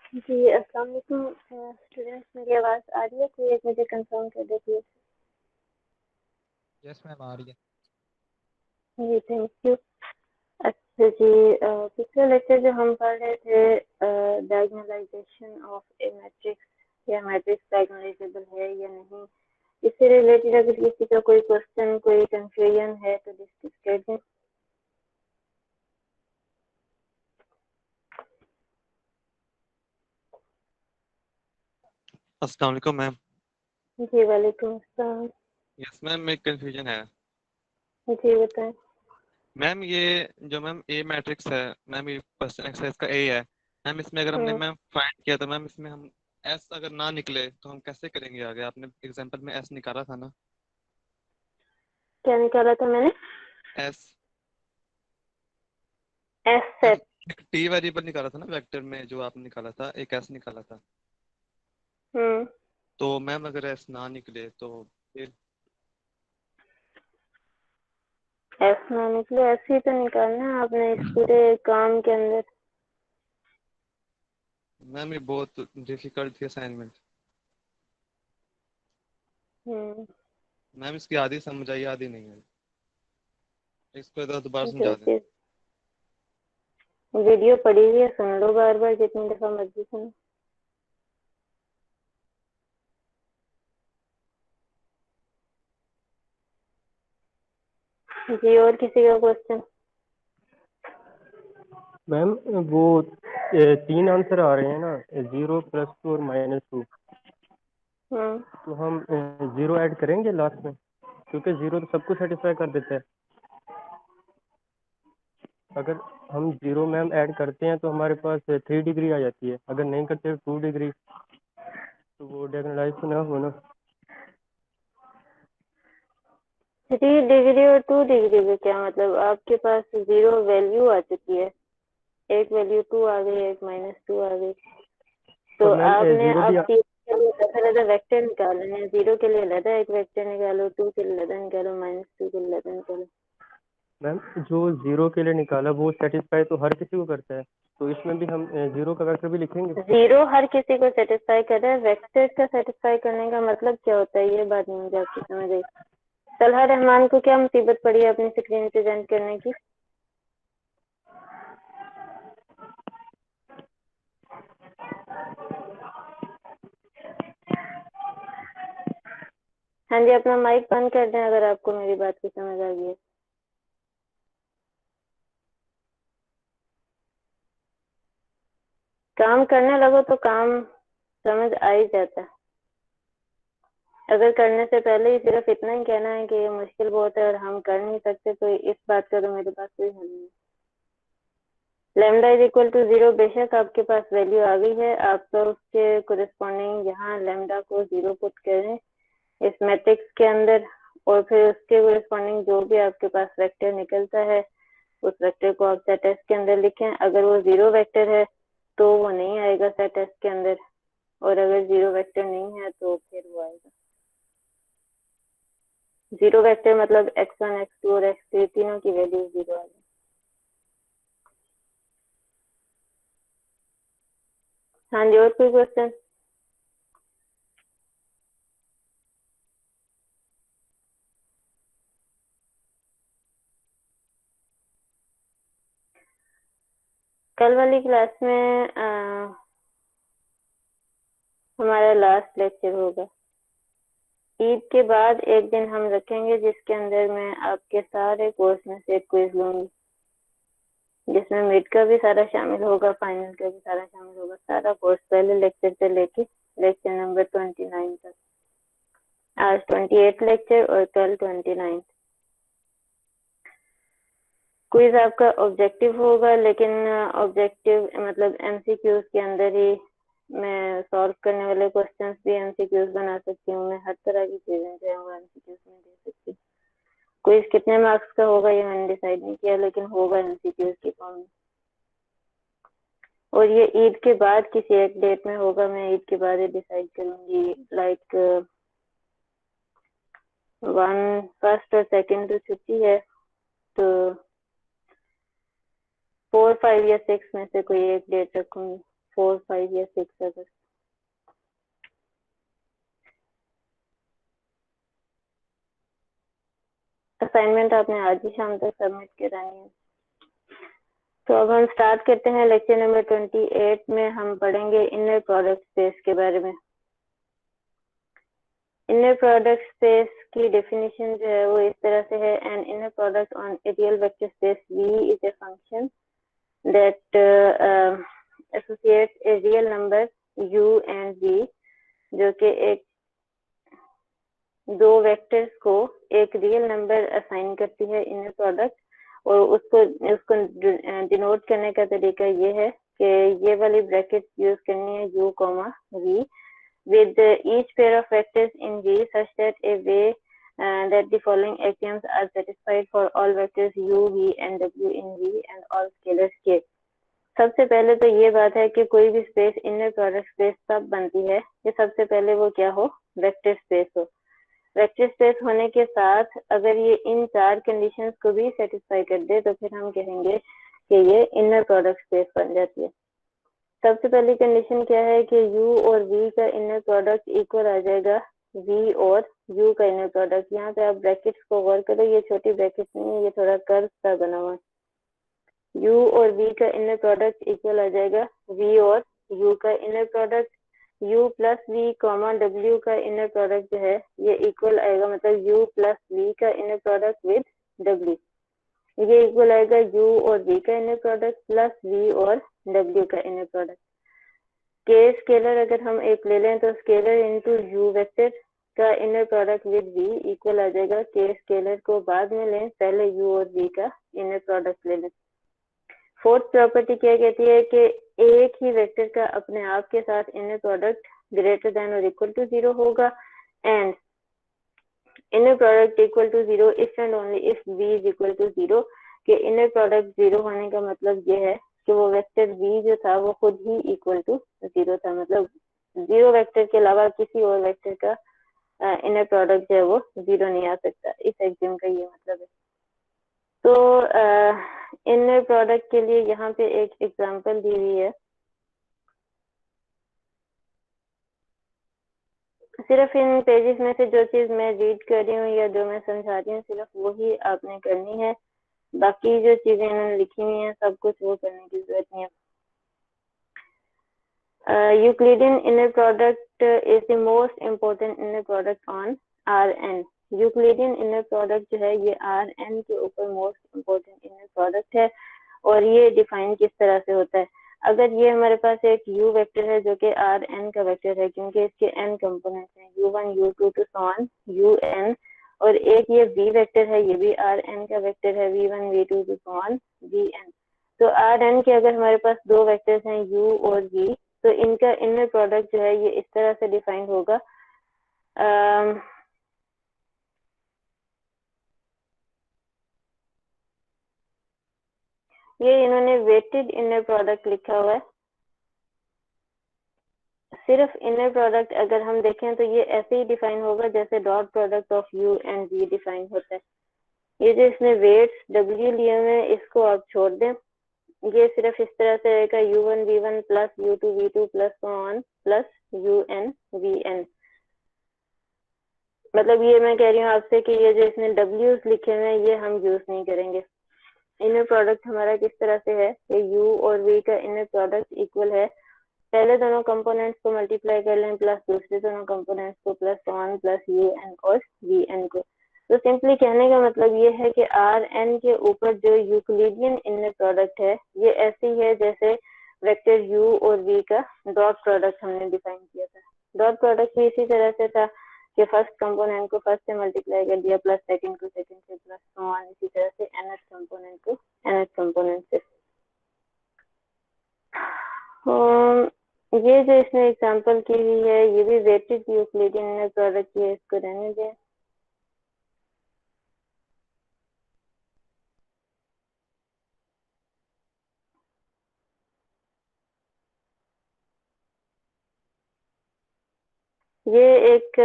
जी, अस्सलाम वालेकुम स्टूडेंट्स, मेरी आवाज़ आ रही है? कोई एक मुझे कंफर्म कर दे प्लीज़। यस मैम आ रही है। जी, थैंक यू। अच्छा जी, पिछले लेक्चर जो हम पढ़ रहे थे डायगोनलाइजेशन ऑफ ए मैट्रिक्स या मैट्रिक्स डायगोनलाइजेबल है या नहीं, इससे रिलेटेड अगर किसी का कोई क्वेश्चन, कोई कंफ्यूजन है तो डिस्कस कर दें। अस्सलाम वालेकुम मैम। जी, वालेकुम अस्सलाम। यस मैम, एक कंफ्यूजन है। जी, बताएं। मैम ये जो मैम ए मैट्रिक्स है, मैम ये क्वेश्चन एक्सरसाइज का ए है। मैम इसमें अगर हमने हम्म, मैम फाइंड किया तो मैम इसमें हम एस अगर ना निकले तो हम कैसे करेंगे आगे? आपने एग्जांपल में एस निकाला था ना। क्या निकाला था मैंने? एस। S ma'am set. एक टी वेरिएबल निकाला था ना वेक्टर में, जो आपने निकाला था एक एस निकाला था। हम्म, तो मैम अगर एस ना निकले तो फिर? एस ना निकले, ऐसे ही तो निकालना है आपने इस पूरे काम के अंदर। मैम ये बहुत डिफिकल्ट थी असाइनमेंट। हम्म, मैम इसकी आधी समझ आई आधी नहीं आई। इसको दोबारा जो समझा दें। फिर वीडियो पड़ी हुई है, सुन लो बार बार जितनी दफा मर्जी सुनो। जी, और किसी का क्वेश्चन? मैम वो 3 आंसर आ रहे हैं ना, 0 +2 और -2। हम्म, तो हम 0 ऐड करेंगे लास्ट में, क्योंकि 0 तो सबको सेटिस्फाई कर देता है। अगर हम 0 मैम ऐड करते हैं तो हमारे पास 3 डिग्री आ जाती है, अगर नहीं करते 2 डिग्री, तो वो डायगोनलाइज तो ना हो ना। 3 डिग्री और 2 डिग्री का क्या मतलब? आपके पास जीरो वैल्यू आ चुकी है, एक वैल्यू 2 आ गई, एक -2 आ गई, तो तो मैम आपने 0 अब भी 3 के लिए अलग वेक्टर निकालने हैं। 0 के लिए अलग एक वेक्टर निकालो, 2 के लिए अलग निकालो, -2 के लिए अलग निकालो। मैम जो 0 के लिए निकाला वो सेटिस्फाई तो हर किसी को करता है, तो इसमें भी हम 0 का वेक्टर भी लिखेंगे। 0 हर किसी को सेटिस्फाई कर रहा है, वेक्टर का सेटिस्फाई करने का मतलब क्या होता है, ये बात नहीं मुझे आपकी समझ आई। तलहा रहमान को क्या मुसीबत पड़ी है अपनी स्क्रीन प्रेजेंट करने की? हाँ जी, अपना माइक बंद कर दें अगर आपको मेरी बात की समझ आ गई है। काम करने लगो तो काम समझ आ ही जाता है। अगर करने से पहले ही सिर्फ इतना ही कहना है कि ये मुश्किल बहुत है और हम कर नहीं सकते, तो इस बात का तो मेरे पास कोई हल नहीं है। लेमडा इज इक्वल टू 0, बेशक आपके पास वैल्यू आ गई है, आप तो उसके कोरिस्पॉन्डिंग यहाँ लेमडा को 0 पुट करें इस मैट्रिक्स के अंदर, और फिर उसके कोरिस्पॉन्डिंग जो भी आपके पास वेक्टर निकलता है उस वेक्टर को आप सेट एस के अंदर लिखें। अगर वो 0 वेक्टर है तो वो नहीं आएगा सेट एस के अंदर, और अगर 0 वेक्टर नहीं है तो फिर वो आएगा। 0 वेक्टर मतलब x1, x2 और x3 तीनों की वैल्यू 0 आ जाए। हाँ जी, और कोई क्वेश्चन? कल वाली क्लास में हमारा लास्ट लेक्चर होगा। ईद के बाद एक दिन हम रखेंगे जिसके अंदर मैं आपके सारे कोर्स में से एक क्विज लूंगी, जिसमें मिड का भी सारा शामिल होगा, फाइनल का भी सारा शामिल होगा, सारा कोर्स पहले लेक्चर से लेके लेक्चर नंबर 29 तक। आज 28 लेक्चर और कल 29। क्विज आपका ऑब्जेक्टिव होगा, लेकिन ऑब्जेक्टिव मतलब एमसीक्यूज के अंदर ही मैं सॉल्व करने वाले क्वेश्चंस भी एमसीक्यूज बना सकती हूँ। मैं हर तरह की चीजें जो है वो एमसीक्यूज में दे सकती हूँ। क्विज कितने मार्क्स का होगा ये मैंने डिसाइड नहीं किया, लेकिन होगा एमसीक्यूज की फॉर्म में। और ये ईद के बाद किसी एक डेट में होगा, मैं ईद के बाद ही डिसाइड करूंगी। लाइक 1 फर्स्ट और सेकंड तो छुट्टी है, तो 4, 5 या 6 में से कोई एक डेट रखूंगी। 4 5 या 6 अगर असाइनमेंट आपने आज ही शाम तक सबमिट करानी है। तो अब हम स्टार्ट करते हैं लेक्चर नंबर 28 में हम पढ़ेंगे इनर प्रोडक्ट स्पेस के बारे में। इनर प्रोडक्ट स्पेस की डेफिनेशन जो है वो इस तरह से है, an inner product on a real vector space V is a function that associates a real number U and V, जो कि एक दो वेक्टर्स को एक रियल नंबर असाइन करती है इनर प्रोडक्ट, और उसको डिनोट करने का तरीका ये है कि ये वाली ब्रैकेट यूज करनी है U, V with each pair of vectors in V such that a way that the following axioms are satisfied for all vectors U, V and W in V and all scalars K। सबसे पहले तो ये बात है कि कोई भी space inner product space तब बनती है कि सबसे पहले वो क्या हो, वेक्टर स्पेस हो। वेक्टर स्पेस होने के साथ अगर ये इन चार कंडीशंस को भी सेटिस्फाई कर दे तो फिर हम कहेंगे कि ये इनर प्रोडक्ट स्पेस बन जाती है। सबसे पहली कंडीशन क्या है कि U और V का इनर प्रोडक्ट इक्वल आ जाएगा V और U का इनर प्रोडक्ट। यहाँ पे आप ब्रैकेट्स को गौर करो, ये छोटी ब्रैकेट नहीं है, ये थोड़ा कर्व सा बना हुआ है। U और V का इनर प्रोडक्ट इक्वल आ जाएगा V और U का inner product. U plus V comma W का इनर प्रोडक्ट जो है ये इक्वल आएगा, मतलब U प्लस V का इनर प्रोडक्ट विद W, ये इक्वल आएगा U और V का इनर प्रोडक्ट प्लस V और W का इनर प्रोडक्ट। के स्केलर अगर हम एक ले लें तो स्केलर इनटू U वेक्टर का inner product with V equal आ जाएगा के स्केलर को बाद में लें, पहले U और V का इनर प्रोडक्ट ले लें। फोर्थ प्रॉपर्टी क्या कहती है कि एक ही वेक्टर का अपने आप के साथ इनर प्रोडक्ट ग्रेटर देन और इक्वल टू 0 होगा, and inner product equal to 0 if and only if V is equal to 0। कि इनर प्रोडक्ट 0 होने का मतलब ये है कि वो वेक्टर V जो था वो खुद ही इक्वल टू 0 था, मतलब 0 वेक्टर के अलावा किसी और वेक्टर का इनर प्रोडक्ट जो है वो 0 नहीं आ सकता। इस एक्सियम का ये मतलब है। तो इनर प्रोडक्ट के लिए यहाँ पे एक एग्जांपल दी हुई है। सिर्फ इन पेजेस में से जो चीज मैं रीड कर रही हूँ या जो मैं समझा रही हूँ सिर्फ वही आपने करनी है, बाकी जो चीजें इन्होंने लिखी हुई हैं सब कुछ वो करने की जरूरत नहीं है। Euclidean inner product is the most important inner product on Rn। Euclidean inner product जो है ये Rn के ऊपर मोस्ट इम्पोर्टेंट इनर प्रोडक्ट है, और ये डिफाइन किस तरह से होता है। अगर ये हमारे पास एक U वेक्टर है जो कि Rn का वेक्टर है, क्योंकि इसके n कंपोनेंट्स हैं U1 U2 to so on Un, और एक ये V वेक्टर है, ये भी Rn का वेक्टर है V1 V2 to so on Vn। तो Rn के अगर हमारे पास दो वेक्टर्स हैं U और V, तो इनका इनर प्रोडक्ट जो है ये इस तरह से डिफाइन होगा। ये इन्होंने वेटेड इनर प्रोडक्ट लिखा हुआ है। सिर्फ इनर प्रोडक्ट अगर हम देखें तो ये ऐसे ही डिफाइन होगा जैसे dot product of U and V define होता है। ये जो इसमें वेट्स W लिए हुए हैं इसको आप छोड़ दें, ये सिर्फ इस तरह से रहेगा U1 V1 plus U2 V2 plus so on plus UN Vn। मतलब ये मैं कह रही हूँ आपसे कि ये जो इसमें W's लिखे हुए हैं ये हम यूज नहीं करेंगे। इनर प्रोडक्ट हमारा किस तरह से है, ये U और V का इनर प्रोडक्ट इक्वल है, पहले दोनों कंपोनेंट्स को मल्टीप्लाई कर लें प्लस दूसरे दोनों कंपोनेंट्स को प्लस वन प्लस UN और Vn को। तो सिंपली कहने का मतलब ये है कि Rn के ऊपर जो यूक्लिडियन इनर प्रोडक्ट है ये ऐसी है जैसे वेक्टर U और V का डॉट प्रोडक्ट हमने डिफाइन किया था। डॉट प्रोडक्ट भी इसी तरह से था कि फर्स्ट कंपोनेंट को फर्स्ट से मल्टीप्लाई कर दिया प्लस सेकंड को सेकंड से प्लस वन, इसी तरह से nth कंपोनेंट को nth कंपोनेंट से। ये जो इसमें एग्जांपल की हुई है ये भी वेटेड यूक्लिडियन इनर प्रोडक्ट है, इसको रहने दें। ये एक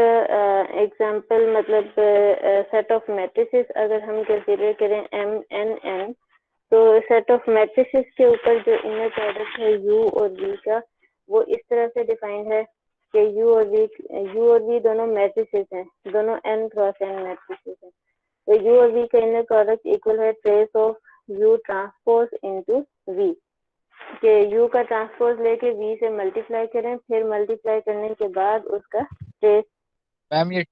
एग्जांपल मतलब सेट ऑफ मैट्रिसेस अगर हम कंसीडर करें MNN, तो सेट ऑफ मैट्रिसेस के ऊपर जो इनर प्रोडक्ट है U और V का वो इस तरह से डिफाइंड है कि यू और वी दोनों मैट्रिसेस हैं, दोनों n क्रॉस n मैट्रिसेस हैं। तो यू और वी का इनर प्रोडक्ट इक्वल है trace of U transpose into V, कि यू का ट्रांसपोज लेके वी से मल्टीप्लाई करें, फिर मल्टीप्लाई करने के बाद उसका ट्रेस। मैम ये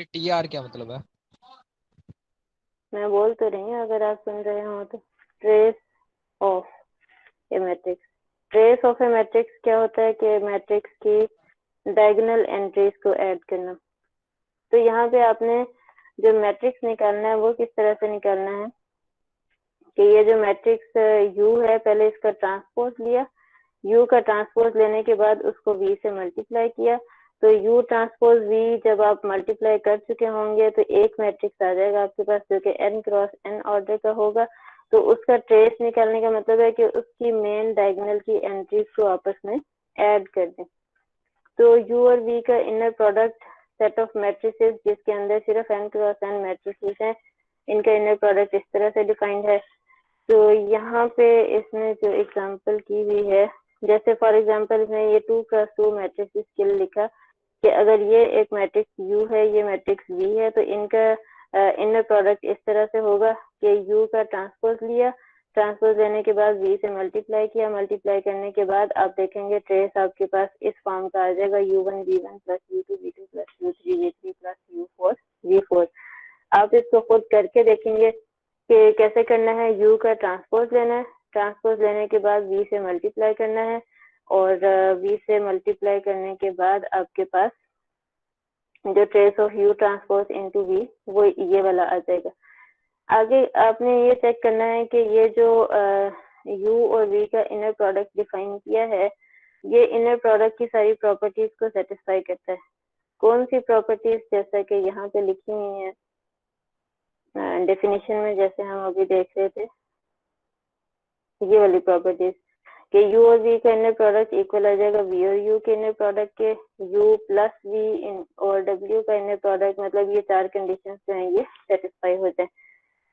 टी आर क्या मतलब है? मैं बोल तो रही हूँ, अगर आप सुन रहे हो तो। Trace of A matrix, trace of A matrix क्या होता है कि मैट्रिक्स की डायगोनल एंट्रीज को ऐड करना। तो यहाँ पे आपने जो मैट्रिक्स निकालना है वो किस तरह से निकालना है कि ये जो मैट्रिक्स U है, पहले इसका ट्रांसपोज लिया, U का ट्रांसपोज लेने के बाद उसको V से मल्टीप्लाई किया, तो U ट्रांसपोज V जब आप मल्टीप्लाई कर चुके होंगे तो एक मैट्रिक्स आ जाएगा आपके पास जो कि n क्रॉस n ऑर्डर का होगा। तो उसका ट्रेस निकालने का मतलब है कि उसकी मेन डायगोनल की एंट्रीज को आपस में ऐड कर दें। तो U और V का inner product set of matrices जिसके अंदर सिर्फ n क्रॉस n मैट्रिसेस हैं, इनका इनर प्रोडक्ट इस तरह से डिफाइंड है। तो यहाँ पे इसमें जो एग्जांपल की हुई है, जैसे फॉर एग्जांपल इसमें ये 2 क्रॉस 2 मैट्रिक्स स्किल लिखा कि अगर ये एक मैट्रिक्स U है, ये मैट्रिक्स V है, तो इनका इनर प्रोडक्ट इस तरह से होगा कि U का ट्रांसपोज लिया, ट्रांसपोज लेने के बाद V से मल्टीप्लाई किया, मल्टीप्लाई करने के बाद आप देखेंगे ट्रेस आपके पास इस फॉर्म का आ जाएगा U1 V1 plus U2 V2 plus U3 V3 plus U4 V4। आप इसको खुद करके देखेंगे कि कैसे करना है। U का ट्रांसपोज लेना है, ट्रांसपोज लेने के बाद V से मल्टीप्लाई करना है, और V से मल्टीप्लाई करने के बाद आपके पास जो trace of U transpose into V वो ये वाला आ जाएगा। आगे आपने ये चेक करना है कि ये जो U और V का इनर प्रोडक्ट डिफाइन किया है, ये इनर प्रोडक्ट की सारी प्रॉपर्टीज को सेटिस्फाई करता है। कौन सी प्रॉपर्टीज, जैसा कि यहाँ पे लिखी हुई है डेफिनेशन में, जैसे हम अभी देख रहे थे, ये वाली प्रॉपर्टीज कि U और V का इनर प्रोडक्ट इक्वल आ जाएगा V और U के इनर प्रोडक्ट के, U प्लस V और W का इनर प्रोडक्ट, मतलब ये चार कंडीशंस जो हैं ये सेटिस्फाई हो जाए।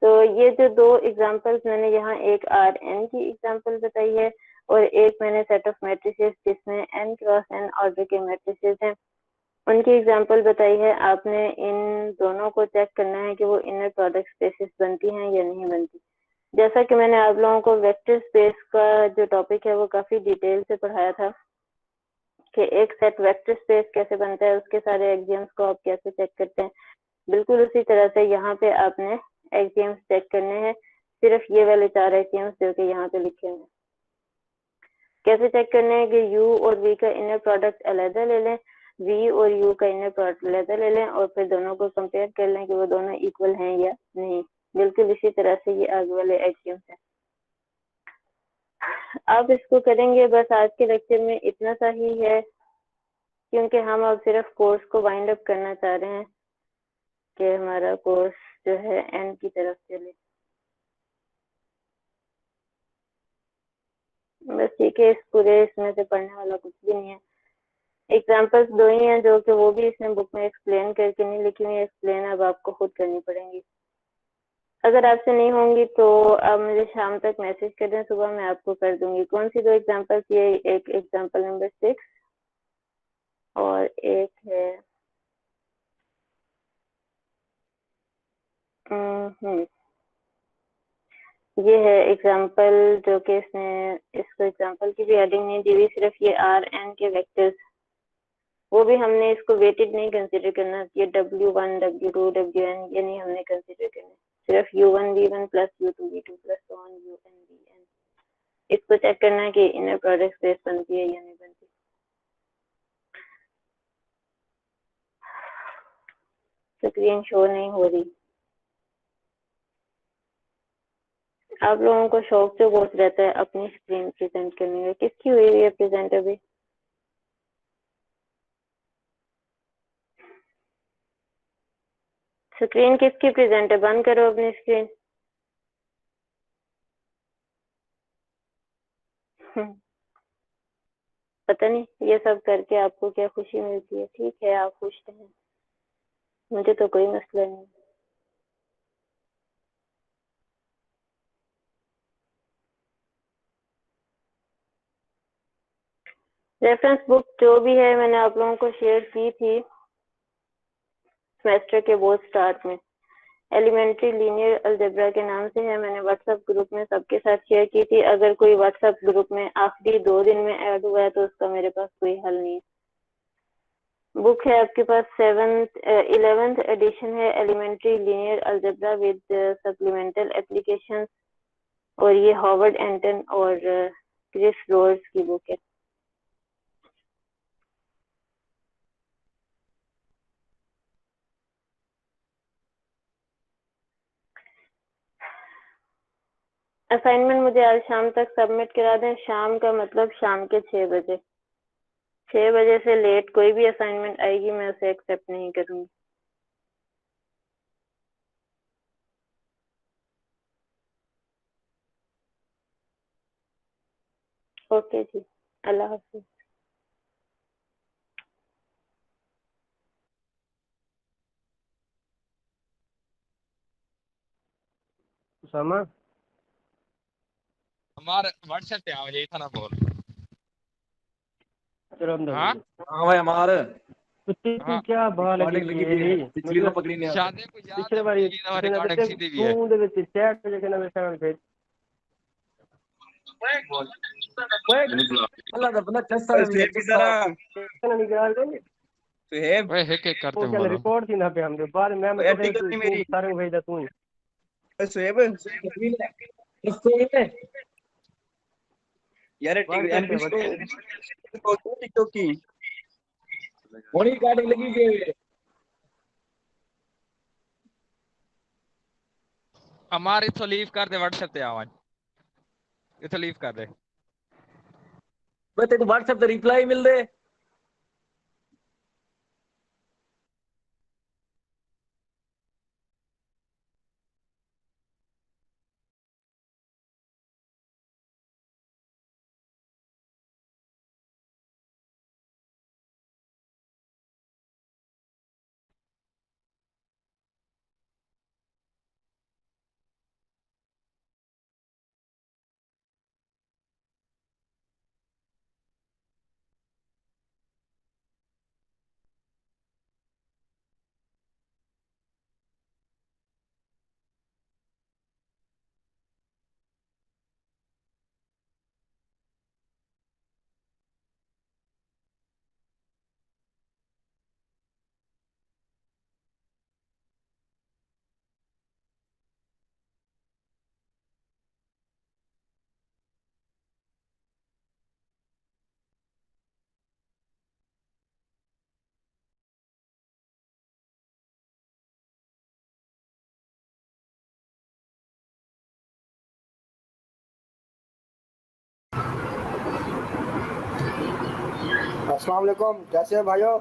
तो ये जो दो एग्जांपल्स मैंने यहाँ एक Rn की एग्जांपल बताई है और एक मैंने सेट ऑफ मैट्रिसेस जिसमें n क्रॉस n ऑर्डर के मैट्रिसेस हैं उनकी एग्जांपल बताई है। आपने इन दोनों को चेक करना है कि वो इनर प्रोडक्ट स्पेसेस बनती हैं या नहीं बनती। जैसा कि मैंने आप लोगों को वेक्टर स्पेस का जो टॉपिक है वो काफी डिटेल से पढ़ाया था कि एक सेट वेक्टर स्पेस कैसे बनता है, उसके सारे एक्सियम्स को आप कैसे चेक करते हैं। बिल्कुल उसी तरह से यहाँ पे आपने एक्सियम्स चेक करने हैं, सिर्फ ये वाले चार एक्सियम्स जो कि यहाँ पे लिखे हैं। कैसे चेक करने हैं कि U और V का इनर प्रोडक्ट अलग ले लें, V और U का इनर प्रोडक्ट अलग ले लें और फिर दोनों को कंपेयर कर लें कि वो दोनों इक्वल हैं या नहीं। बिल्कुल इसी तरह से ये आगे वाले एक्सियम्स हैं। आप इसको करेंगे, बस आज के लेक्चर में इतना सा ही है क्योंकि हम अब सिर्फ कोर्स को वाइंड अप करना चाह रहे हैं कि हमारा कोर्स जो है एंड की तरफ चले। बस ठीक है, इस पूरे इसमें से पढ़ने वाला कुछ भी नहीं है। एग्जाम्पल्स दो ही हैं जो कि वो भी इसमें बुक में एक्सप्लेन करके नहीं लिखी हुई है, एक्सप्लेन अब आपको खुद करनी पड़ेंगी। अगर आपसे नहीं होंगी तो आप मुझे शाम तक मैसेज कर दें, सुबह मैं आपको कर दूंगी। कौन सी दो एग्जाम्पल्स? ये एक एग्जाम्पल नंबर 6 और एक है ये है एग्जाम्पल जो कि इसने इसको एग्जाम्पल की भी हेडिंग नहीं दी हुई, सिर्फ ये Rn के वेक्टर्स, वो भी हमने इसको वेटेड नहीं कंसीडर करना। ये W1 W2 Wn ये नहीं हमने कंसीडर करना, सिर्फ U1 V1 plus U2 V2 plus UN Vn। इसको चेक करना है कि इनर प्रोडक्ट स्पेस बनती है या नहीं बनती। स्क्रीन शो नहीं हो रही। आप लोगों को शौक जो बहुत रहता है अपनी स्क्रीन प्रेजेंट करने का, किसकी हुई है प्रेजेंट अभी? स्क्रीन किसकी प्रेजेंट है? बंद करो अपनी स्क्रीन। पता नहीं ये सब करके आपको क्या खुशी मिलती है। ठीक है, आप खुश रहें, मुझे तो कोई मसला नहीं। रेफरेंस बुक जो भी है मैंने आप लोगों को शेयर की थी सेमेस्टर के बहुत स्टार्ट में, एलिमेंट्री लीनियर अलजेब्रा के नाम से है। मैंने व्हाट्सएप ग्रुप में सबके साथ शेयर की थी। अगर कोई व्हाट्सएप ग्रुप में आखिरी 2 दिन में ऐड हुआ है तो उसका मेरे पास कोई हल नहीं है। बुक है आपके पास 11th एडिशन है, elementary linear algebra with supplemental applications, और ये हॉवर्ड एंटन और क्रिस रोल्स की बुक है। असाइनमेंट मुझे आज शाम तक सबमिट करा दें। शाम का मतलब शाम के 6 बजे। 6 बजे से लेट कोई भी असाइनमेंट आएगी मैं उसे एक्सेप्ट नहीं करूंगी। ओके जी, अल्लाह हाफिज। उसामा, हमारे व्हाट्सएप पे आओ, यही था ना बोल। चलो हम हाँ हाँ भाई हमारे तो तेरी हाँ क्या बाल लगी रिकॉर्डिंग लगी है हुई है, जी पिछली तो मतलब पकड़ी नहीं आपने। शादी को याद पिछले है बार भूल गई ना, रिकॉर्डिंग तू सीधी भी है। ਉਹਦੇ ਵਿੱਚ ਚੈਟ ਤੇ ਲਿਖਣਾ ਵੇ ਸੈਵਨ ਫੇਸ अल्लाह का बंदा चस्सा में भी है, चस्सा। कहना नहीं करा देंगे सुहेब ओए एक एक करते वो हुए चल बोलो। रिकॉर्ड थी ना पे हमने बाद में मैं एप्टी तो करनी तू मेरी सारे को भेजदा तू ही सुहेब यार बात करते एमपी हैं को टिकटॉक की बड़ी रिकॉर्डिंग लगी हुई है। हमारे इथो लीव कर दे, व्हाट्सएप पे आवाज इथो लीव कर दे। मैं तेरे को व्हाट्सएप पे रिप्लाई मिल दे। अस्सलाम वालेकुम, कैसे हैं भाइयों?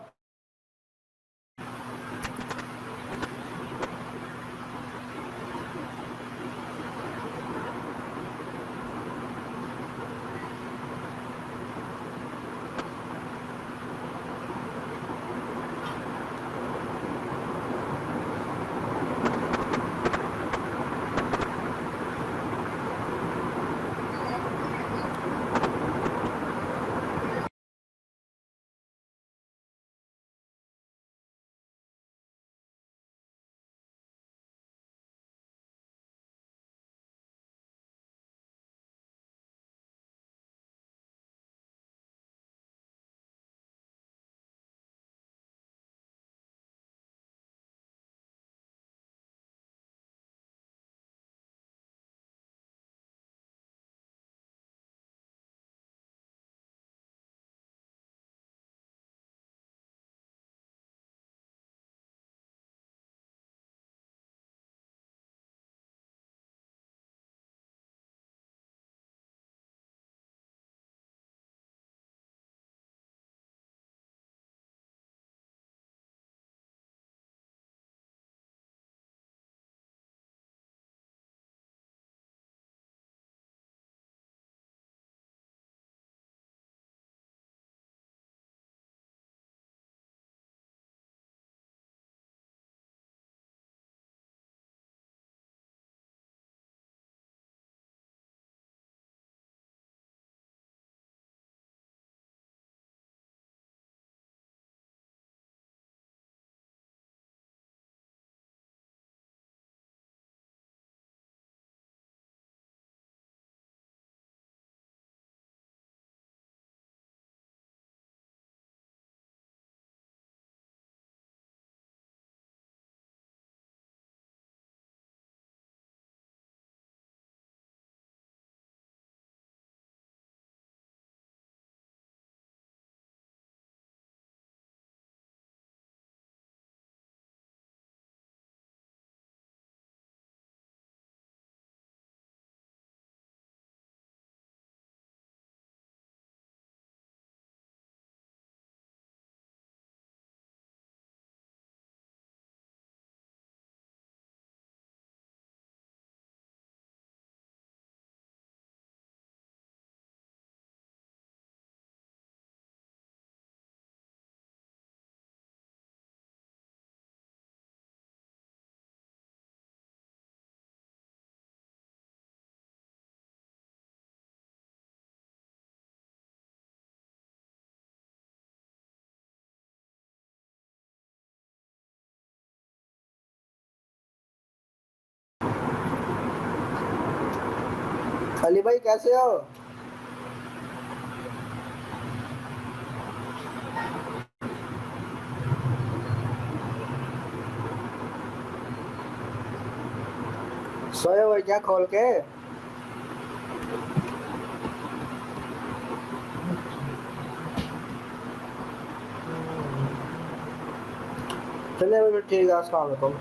अली भाई कैसे हो? सोए हो क्या खोल के? चलिए ठीक है, अस्सलाम वालेकुम।